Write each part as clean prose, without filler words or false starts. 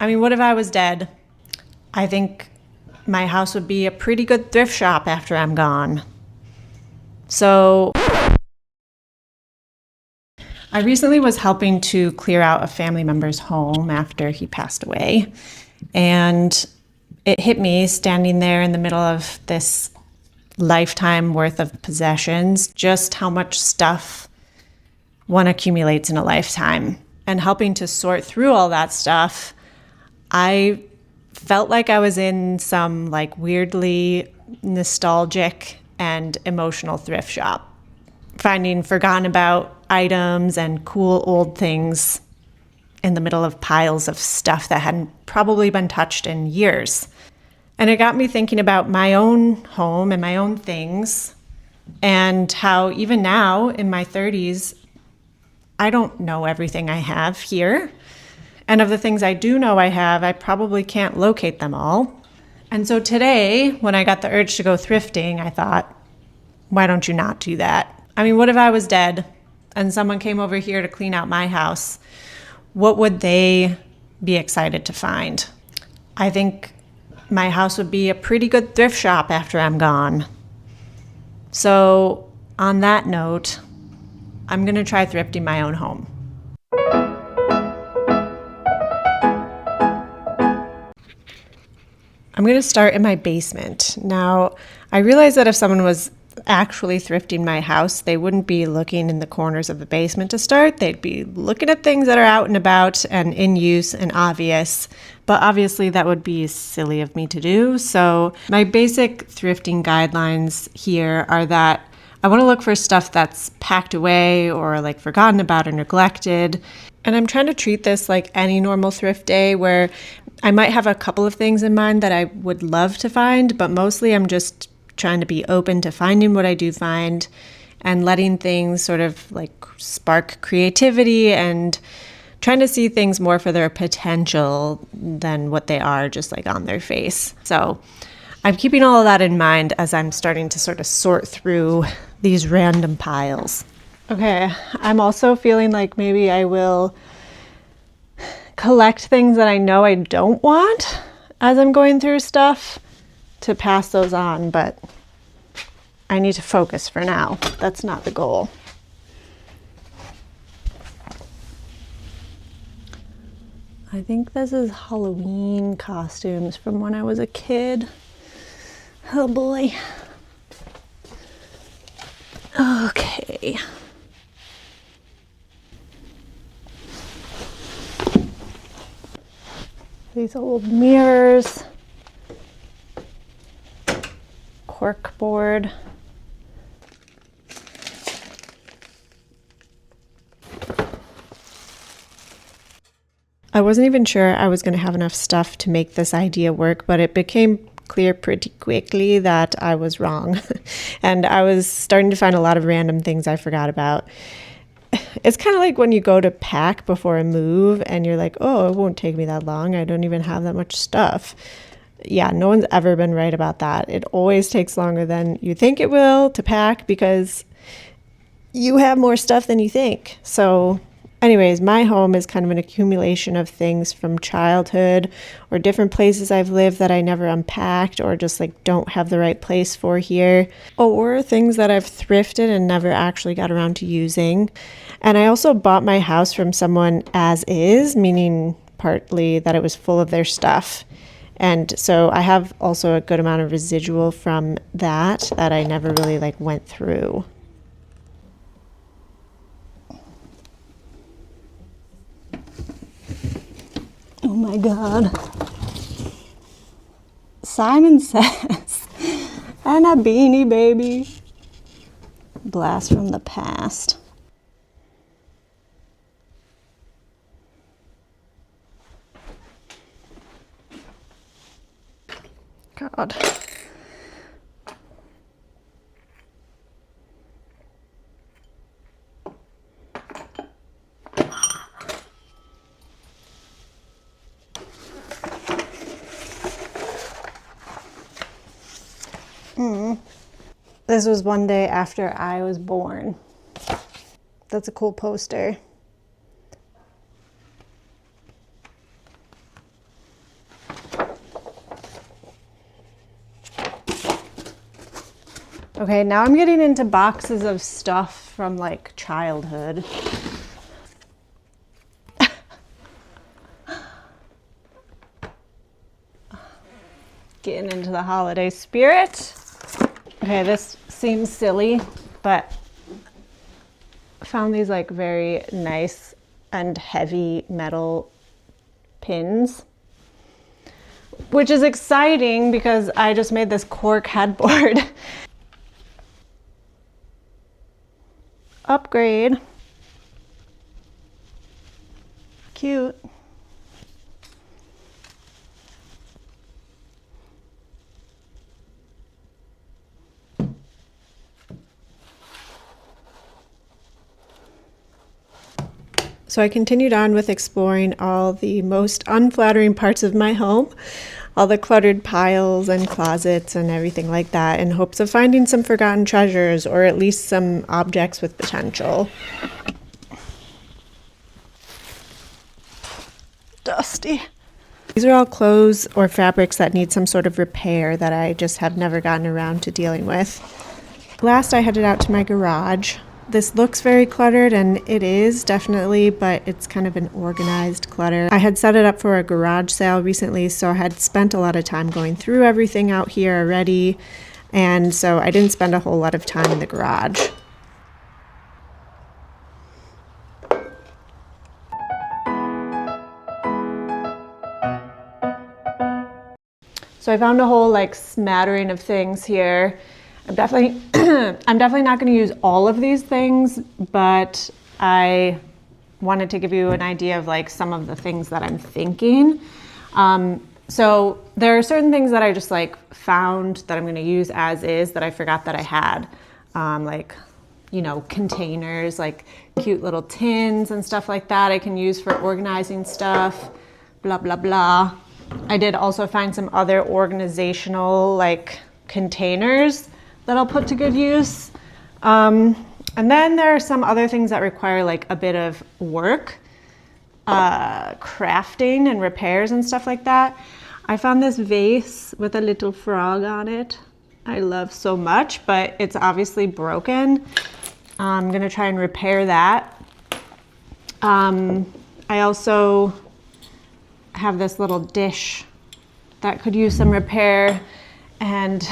I mean, what if I was dead? I think my house would be a pretty good thrift shop after I'm gone. So I recently was helping to clear out a family member's home after he passed away. And it hit me standing there in the middle of this lifetime worth of possessions, just how much stuff one accumulates in a lifetime. And helping to sort through all that stuff, I felt like I was in some like weirdly nostalgic and emotional thrift shop, finding forgotten about items and cool old things in the middle of piles of stuff that hadn't probably been touched in years. And it got me thinking about my own home and my own things, and how even now in my 30s, I don't know everything I have here. And of the things I do know I have, I probably can't locate them all. And so today, when I got the urge to go thrifting, I thought, why don't you not do that? I mean, what if I was dead and someone came over here to clean out my house? What would they be excited to find? I think my house would be a pretty good thrift shop after I'm gone. So on that note, I'm going to try thrifting my own home. I'm going to start in my basement. Now, I realize that if someone was actually thrifting my house, they wouldn't be looking in the corners of the basement to start. They'd be looking at things that are out and about and in use and obvious. But obviously that would be silly of me to do. So my basic thrifting guidelines here are that I want to look for stuff that's packed away or like forgotten about or neglected. And I'm trying to treat this like any normal thrift day, where I might have a couple of things in mind that I would love to find, but mostly I'm just trying to be open to finding what I do find and letting things sort of like spark creativity and trying to see things more for their potential than what they are just like on their face. So I'm keeping all of that in mind as I'm starting to sort of sort through these random piles. Okay, I'm also feeling like maybe I will collect things that I know I don't want as I'm going through stuff to pass those on, but I need to focus for now. That's not the goal. I think this is Halloween costumes from when I was a kid. Oh boy. Okay. These old mirrors. Cork board. I wasn't even sure I was going to have enough stuff to make this idea work, but it became clear pretty quickly that I was wrong. And I was starting to find a lot of random things I forgot about. It's kind of like when you go to pack before a move and you're like, oh, it won't take me that long. I don't even have that much stuff. Yeah, no one's ever been right about that. It always takes longer than you think it will to pack because you have more stuff than you think. So anyways, my home is kind of an accumulation of things from childhood or different places I've lived that I never unpacked or just like don't have the right place for here, or things that I've thrifted and never actually got around to using. And I also bought my house from someone as is, meaning partly that it was full of their stuff. And so I have also a good amount of residual from that I never really like went through. Oh my God. Simon Says, and a Beanie Baby. Blast from the past. God. This was one day after I was born. That's a cool poster. Okay, now I'm getting into boxes of stuff from like childhood. Getting into the holiday spirit. Okay, this seems silly, but I found these like very nice and heavy metal pins, which is exciting because I just made this cork headboard. Upgrade. Cute. So I continued on with exploring all the most unflattering parts of my home, all the cluttered piles and closets and everything like that, in hopes of finding some forgotten treasures or at least some objects with potential. Dusty. These are all clothes or fabrics that need some sort of repair that I just have never gotten around to dealing with. Last, I headed out to my garage. This looks very cluttered, and it is definitely, but it's kind of an organized clutter. I had set it up for a garage sale recently, so I had spent a lot of time going through everything out here already, and so I didn't spend a whole lot of time in the garage. So I found a whole like smattering of things here. I'm definitely not going to use all of these things, but I wanted to give you an idea of like some of the things that I'm thinking. So there are certain things that I just like found that I'm going to use as is that I forgot that I had, like, you know, containers, like cute little tins and stuff like that I can use for organizing stuff, blah, blah, blah. I did also find some other organizational like containers that I'll put to good use. And then there are some other things that require like a bit of work, crafting and repairs and stuff like that. I found this vase with a little frog on it. I love so much, but it's obviously broken. I'm gonna try and repair that. I also have this little dish that could use some repair, and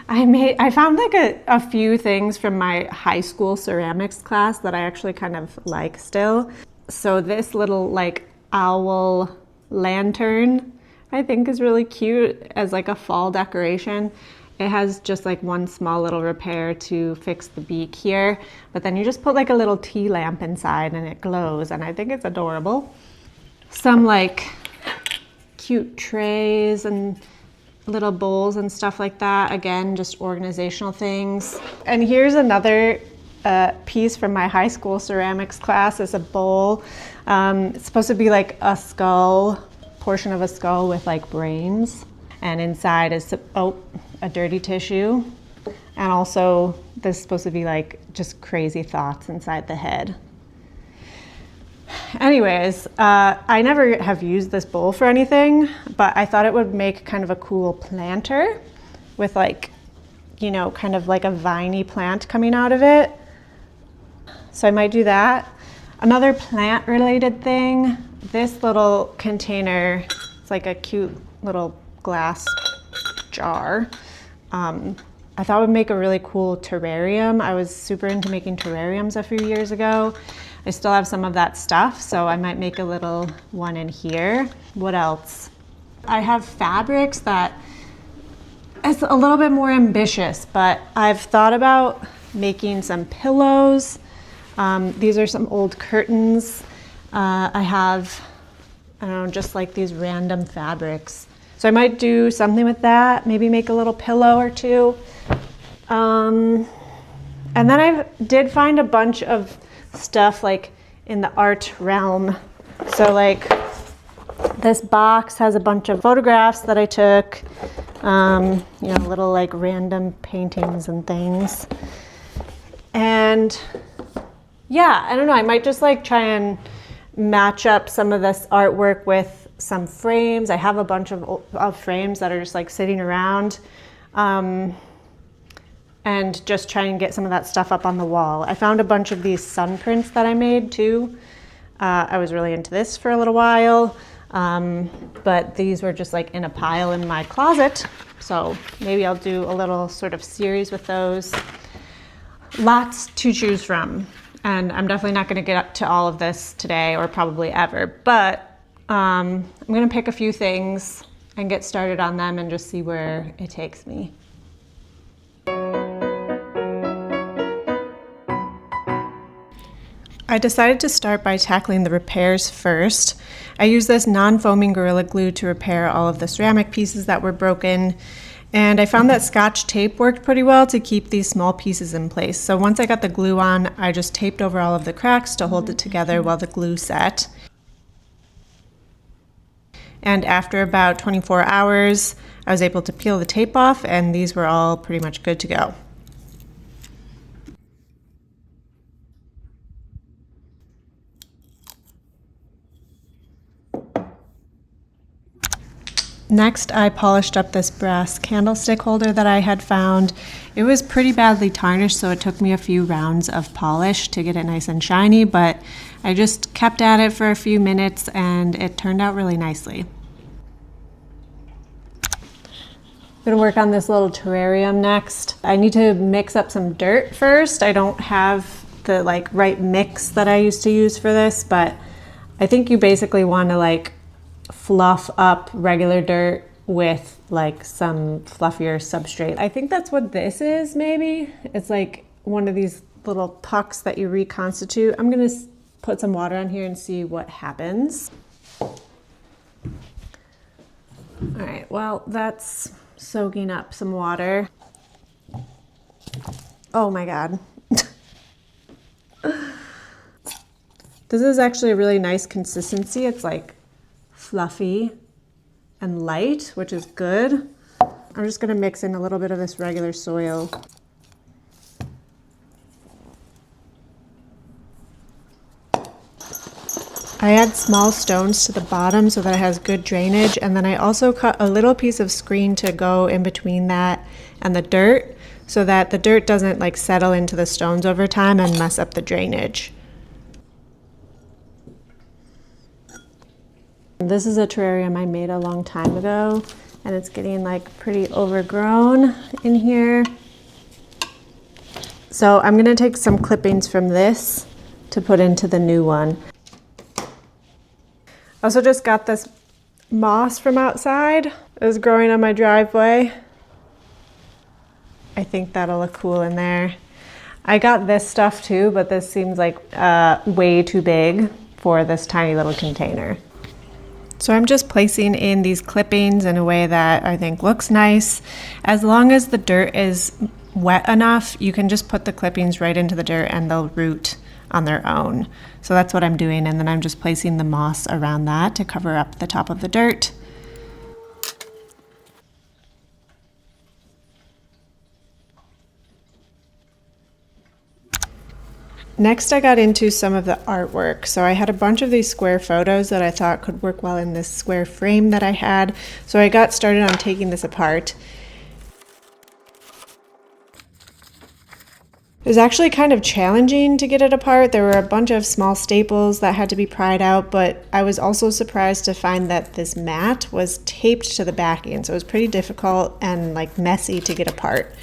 I found like a few things from my high school ceramics class that I actually kind of like still. So this little like owl lantern I think is really cute as like a fall decoration. It has just like one small little repair to fix the beak here, but then you just put like a little tea lamp inside and it glows, and I think it's adorable. Some like cute trays and little bowls and stuff like that. Again, just organizational things. And here's another piece from my high school ceramics class. It's a bowl. It's supposed to be like a skull, portion of a skull with like brains. And inside is, a dirty tissue. And also this is supposed to be like just crazy thoughts inside the head. Anyways, I never have used this bowl for anything, but I thought it would make kind of a cool planter with like, you know, kind of like a viney plant coming out of it. So I might do that. Another plant related thing, this little container, it's like a cute little glass jar. I thought it would make a really cool terrarium. I was super into making terrariums a few years ago. I still have some of that stuff, so I might make a little one in here. What else? I have fabrics that it's a little bit more ambitious, but I've thought about making some pillows. These are some old curtains. I have, I don't know, just like these random fabrics. So I might do something with that, maybe make a little pillow or two. And then I did find a bunch of stuff like in the art realm. So like this box has a bunch of photographs that I took, you know, little like random paintings and things. And yeah, I don't know, I might just like try and match up some of this artwork with some frames. I have a bunch of frames that are just like sitting around. and just try and get some of that stuff up on the wall. I found a bunch of these sun prints that I made too. I was really into this for a little while, but these were just like in a pile in my closet. So maybe I'll do a little sort of series with those. Lots to choose from. And I'm definitely not going to get up to all of this today or probably ever, but I'm going to pick a few things and get started on them and just see where it takes me. I decided to start by tackling the repairs first. I used this non-foaming Gorilla Glue to repair all of the ceramic pieces that were broken, and I found that Scotch tape worked pretty well to keep these small pieces in place. So once I got the glue on, I just taped over all of the cracks to hold it together while the glue set. And after about 24 hours, I was able to peel the tape off, and these were all pretty much good to go. Next, I polished up this brass candlestick holder that I had found. It was pretty badly tarnished, so it took me a few rounds of polish to get it nice and shiny, but I just kept at it for a few minutes and it turned out really nicely. I'm gonna work on this little terrarium next. I need to mix up some dirt first. I don't have the right mix that I used to use for this, but I think you basically want to fluff up regular dirt with some fluffier substrate. I think that's what this is, maybe. It's like one of these little pucks that you reconstitute. I'm gonna put some water on here and see what happens. All right, well, that's soaking up some water. Oh my God. This is actually a really nice consistency. It's fluffy and light, which is good. I'm just gonna mix in a little bit of this regular soil. I add small stones to the bottom so that it has good drainage, and then I also cut a little piece of screen to go in between that and the dirt so that the dirt doesn't settle into the stones over time and mess up the drainage. This is a terrarium I made a long time ago, and it's getting pretty overgrown in here. So I'm gonna take some clippings from this to put into the new one. I also just got this moss from outside. It was growing on my driveway. I think that'll look cool in there. I got this stuff too, but this seems way too big for this tiny little container. So I'm just placing in these clippings in a way that I think looks nice. As long as the dirt is wet enough, you can just put the clippings right into the dirt and they'll root on their own. So that's what I'm doing, and then I'm just placing the moss around that to cover up the top of the dirt. Next, I got into some of the artwork. So I had a bunch of these square photos that I thought could work well in this square frame that I had. So I got started on taking this apart. It was actually kind of challenging to get it apart. There were a bunch of small staples that had to be pried out, but I was also surprised to find that this mat was taped to the backing. So it was pretty difficult and messy to get apart.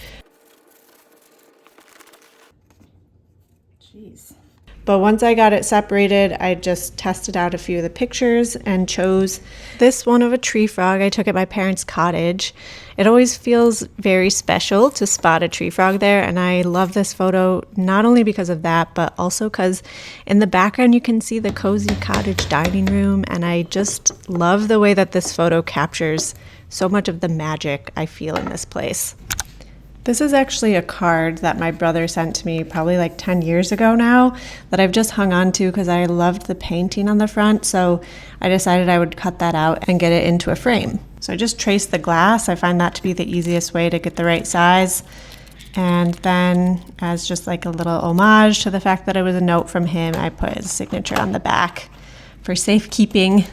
But once I got it separated, I just tested out a few of the pictures and chose this one of a tree frog I took at my parents' cottage. It always feels very special to spot a tree frog there, and I love this photo not only because of that, but also because in the background you can see the cozy cottage dining room, and I just love the way that this photo captures so much of the magic I feel in this place. This is actually a card that my brother sent to me probably 10 years ago now that I've just hung on to because I loved the painting on the front, so I decided I would cut that out and get it into a frame. So I just traced the glass. I find that to be the easiest way to get the right size. And then as just a little homage to the fact that it was a note from him, I put his signature on the back for safekeeping.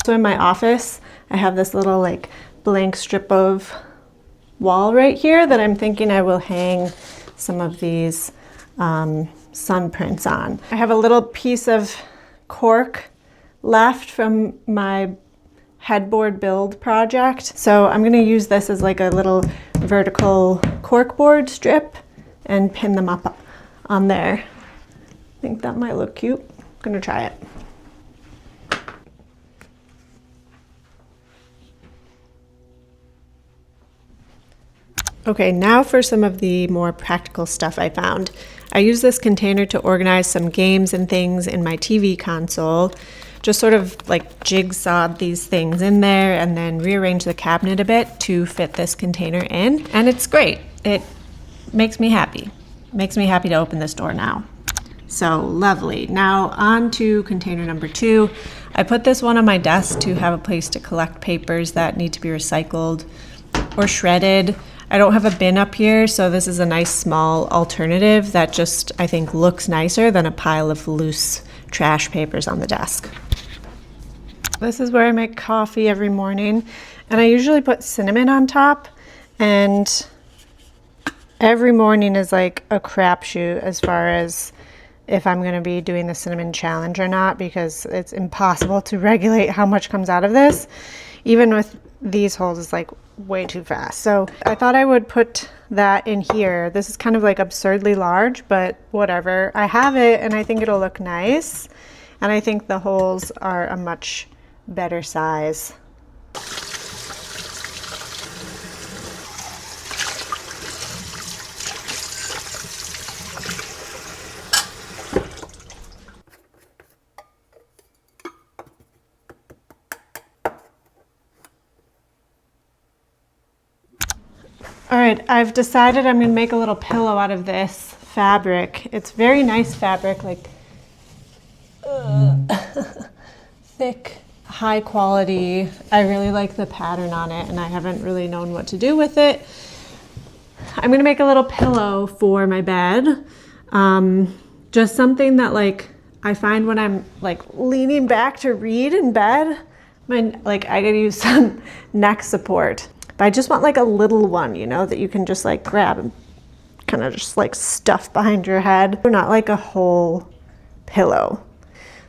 So in my office, I have this little like blank strip of wall right here that I'm thinking I will hang some of these sun prints on. I have a little piece of cork left from my headboard build project. So I'm gonna use this as like a little vertical corkboard strip and pin them up on there. I think that might look cute. I'm gonna try it. Okay, now for some of the more practical stuff I found. I used this container to organize some games and things in my TV console. Just sort of like jigsawed these things in there and then rearranged the cabinet a bit to fit this container in. And it's great. It makes me happy. Makes me happy to open this door now. So lovely. Now on to container number 2. I put this one on my desk to have a place to collect papers that need to be recycled or shredded. I don't have a bin up here, so this is a nice small alternative that just, I think, looks nicer than a pile of loose trash papers on the desk. This is where I make coffee every morning, and I usually put cinnamon on top, and every morning is like a crapshoot as far as if I'm gonna be doing the cinnamon challenge or not, because it's impossible to regulate how much comes out of this. Even with these holes, it's like way too fast. So I thought I would put that in here. This is kind of like absurdly large, but whatever. I have it and I think it'll look nice. And I think the holes are a much better size. All right, I've decided I'm gonna make a little pillow out of this fabric. It's very nice fabric, like thick, high quality. I really like the pattern on it and I haven't really known what to do with it. I'm gonna make a little pillow for my bed. Just something that like I find when I'm like leaning back to read in bed, I gotta use some neck support. But I just want like a little one, you know, that you can just like grab and kind of just like stuff behind your head. Not like a whole pillow.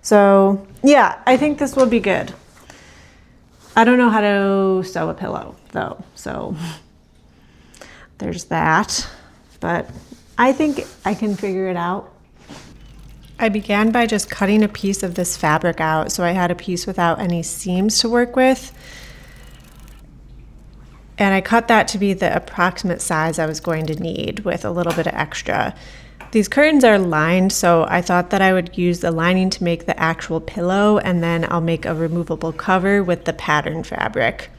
So yeah, I think this will be good. I don't know how to sew a pillow though, so there's that. But I think I can figure it out. I began by just cutting a piece of this fabric out, so I had a piece without any seams to work with. And I cut that to be the approximate size I was going to need with a little bit of extra. These curtains are lined, so I thought that I would use the lining to make the actual pillow, and then I'll make a removable cover with the pattern fabric.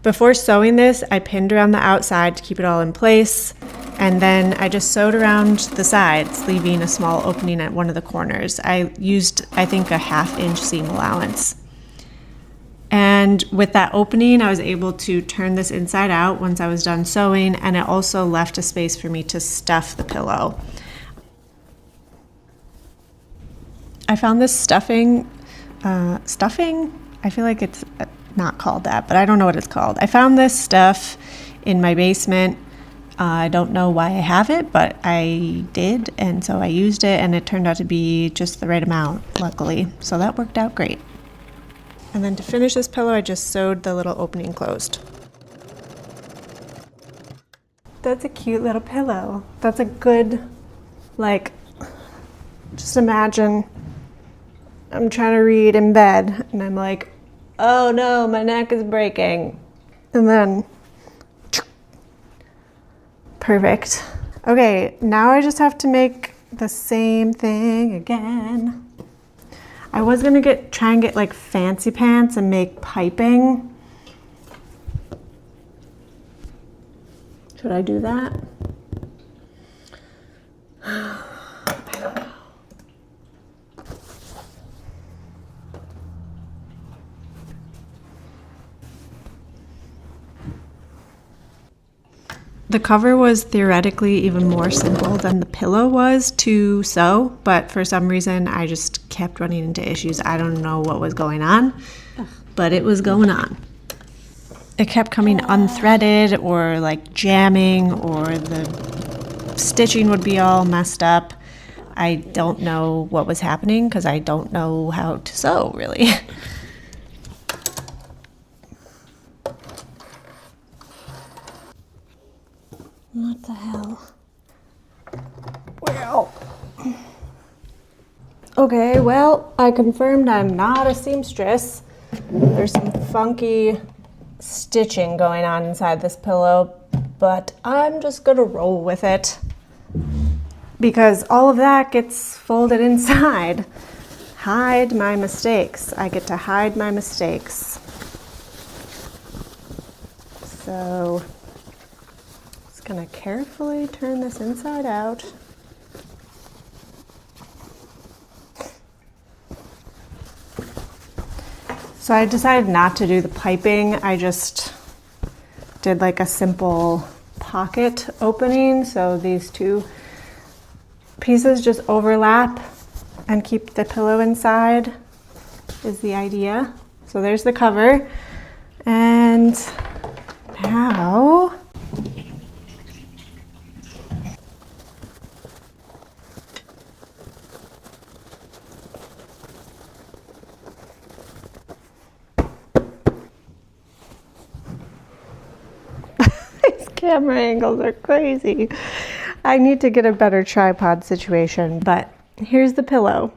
Before sewing this, I pinned around the outside to keep it all in place, and then I just sewed around the sides, leaving a small opening at one of the corners. I used, I think, a 1/2 inch seam allowance. And with that opening, I was able to turn this inside out once I was done sewing, and it also left a space for me to stuff the pillow. I found this stuffing, I feel like it's not called that, but I don't know what it's called. I found this stuff in my basement. I don't know why I have it, but I did, and so I used it, and it turned out to be just the right amount, luckily. So that worked out great. And then to finish this pillow, I just sewed the little opening closed. That's a cute little pillow. That's a good, like, just imagine I'm trying to read in bed and I'm like, oh no, my neck is breaking. And then, perfect. Okay, now I just have to make the same thing again. I was gonna try and get like fancy pants and make piping. Should I do that? I don't know. The cover was theoretically even more simple than the pillow was to sew, but for some reason I just kept running into issues. I don't know what was going on, but it was going on. It kept coming unthreaded or like jamming, or the stitching would be all messed up. I don't know what was happening because I don't know how to sew, really. What the hell? Well, okay, well, I confirmed I'm not a seamstress. There's some funky stitching going on inside this pillow, but I'm just gonna roll with it because all of that gets folded inside. Hide my mistakes. I get to hide my mistakes. So, just gonna carefully turn this inside out. So I decided not to do the piping. I just did like a simple pocket opening. So these two pieces just overlap and keep the pillow inside is the idea. So there's the cover. And now camera angles are crazy. I need to get a better tripod situation, but here's the pillow.